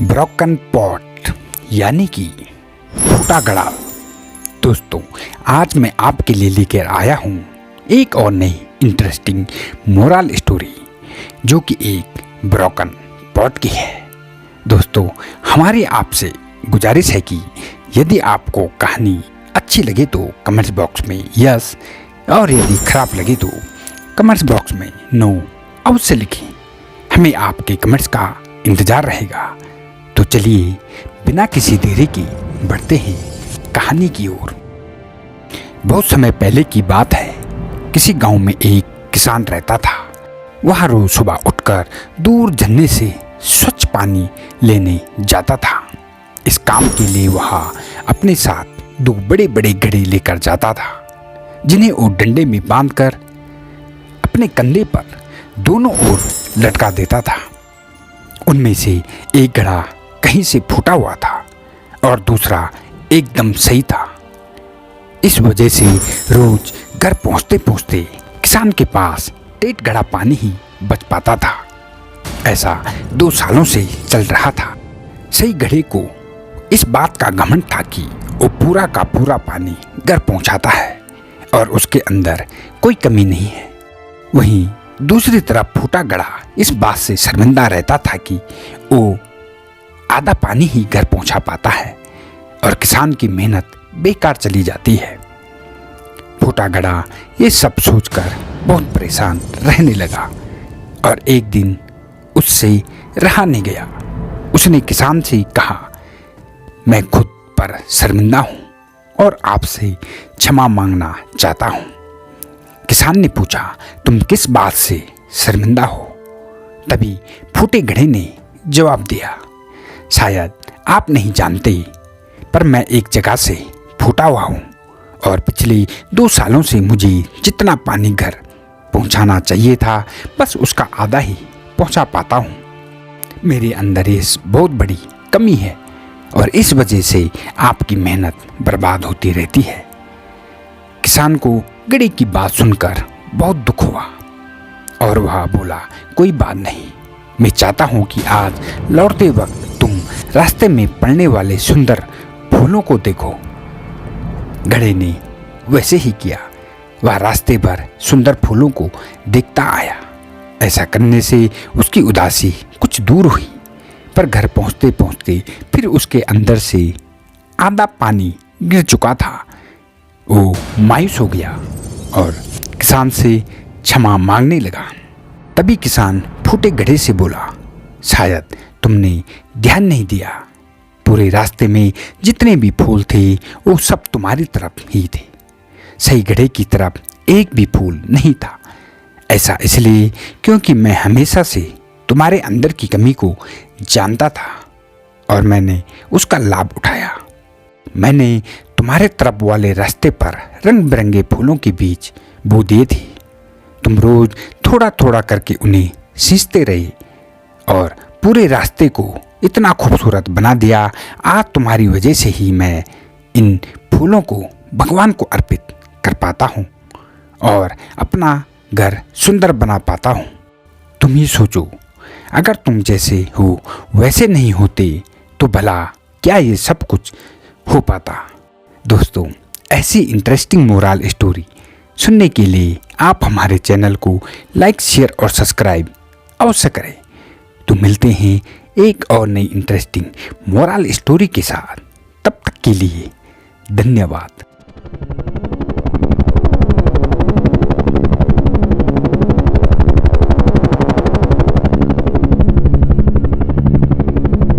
Broken pot यानी कि फूटा घड़ा। दोस्तों, आज मैं आपके लिए लेकर आया हूँ एक और नई इंटरेस्टिंग मोरल स्टोरी जो कि एक ब्रोकन पॉट की है। दोस्तों, हमारी आपसे गुजारिश है कि यदि आपको कहानी अच्छी लगे तो कमेंट्स बॉक्स में यस, और यदि खराब लगे तो कमेंट्स बॉक्स में नो अवश्य लिखें। हमें आपके कमेंट्स का इंतज़ार रहेगा। तो चलिए बिना किसी देरी के बढ़ते हैं कहानी की ओर। बहुत समय पहले की बात है। किसी गांव में एक किसान रहता था। वह रोज सुबह उठकर दूर झरने से स्वच्छ पानी लेने जाता था। इस काम के लिए वह अपने साथ दो बड़े बड़े घड़े लेकर जाता था, जिन्हें वो डंडे में बांधकर अपने कंधे पर दोनों ओर लटका देता था। उनमें से एक घड़ा कहीं से फूटा हुआ था और दूसरा एकदम सही था। इस वजह से रोज घर पहुंचते पहुंचते किसान के पास डेढ़ घड़ा पानी ही बच पाता था। ऐसा 2 सालों से चल रहा था। सही घड़े को इस बात का घमंड था कि वो पूरा का पूरा पानी घर पहुंचाता है और उसके अंदर कोई कमी नहीं है। वहीं दूसरी तरफ फूटा घड़ा इस बात से शर्मिंदा रहता था कि वो आधा पानी ही घर पहुंचा पाता है और किसान की मेहनत बेकार चली जाती है। फूटा घड़ा ये सब सोचकर बहुत परेशान रहने लगा और एक दिन उससे रहा नहीं गया। उसने किसान से कहा, मैं खुद पर शर्मिंदा हूं और आपसे क्षमा मांगना चाहता हूं। किसान ने पूछा, तुम किस बात से शर्मिंदा हो? तभी फूटे घड़े ने जवाब दिया, शायद आप नहीं जानते, पर मैं एक जगह से फूटा हुआ हूँ और पिछले 2 सालों से मुझे जितना पानी घर पहुँचाना चाहिए था बस उसका आधा ही पहुँचा पाता हूँ। मेरे अंदर इस बहुत बड़ी कमी है और इस वजह से आपकी मेहनत बर्बाद होती रहती है। किसान को घड़े की बात सुनकर बहुत दुख हुआ और वह बोला, कोई बात नहीं, मैं चाहता हूँ कि आज लौटते वक्त तुम रास्ते में पड़ने वाले सुंदर फूलों को देखो। घड़े ने वैसे ही किया। वह रास्ते भर सुंदर फूलों को देखता आया। ऐसा करने से उसकी उदासी कुछ दूर हुई, पर घर पहुँचते पहुँचते फिर उसके अंदर से आधा पानी गिर चुका था। वो मायूस हो गया और किसान से क्षमा मांगने लगा। तभी किसान फूटे घड़े से बोला, शायद तुमने ध्यान नहीं दिया, पूरे रास्ते में जितने भी फूल थे वो सब तुम्हारी तरफ ही थे। सही घड़े की तरफ एक भी फूल नहीं था। ऐसा इसलिए क्योंकि मैं हमेशा से तुम्हारे अंदर की कमी को जानता था और मैंने उसका लाभ उठाया। मैंने तुम्हारे तरफ वाले रास्ते पर रंग बिरंगे फूलों के बीज बो दिए थे। तुम रोज थोड़ा थोड़ा करके उन्हें सींचते रहे और पूरे रास्ते को इतना खूबसूरत बना दिया। आज तुम्हारी वजह से ही मैं इन फूलों को भगवान को अर्पित कर पाता हूँ और अपना घर सुंदर बना पाता हूँ। तुम ही सोचो, अगर तुम जैसे हो वैसे नहीं होते तो भला क्या ये सब कुछ हो पाता। दोस्तों, ऐसी इंटरेस्टिंग मोरल स्टोरी सुनने के लिए आप हमारे चैनल को लाइक, शेयर और सब्सक्राइब अवश्य करें। तो मिलते हैं एक और नई इंटरेस्टिंग मोरल स्टोरी के साथ। तब तक के लिए धन्यवाद।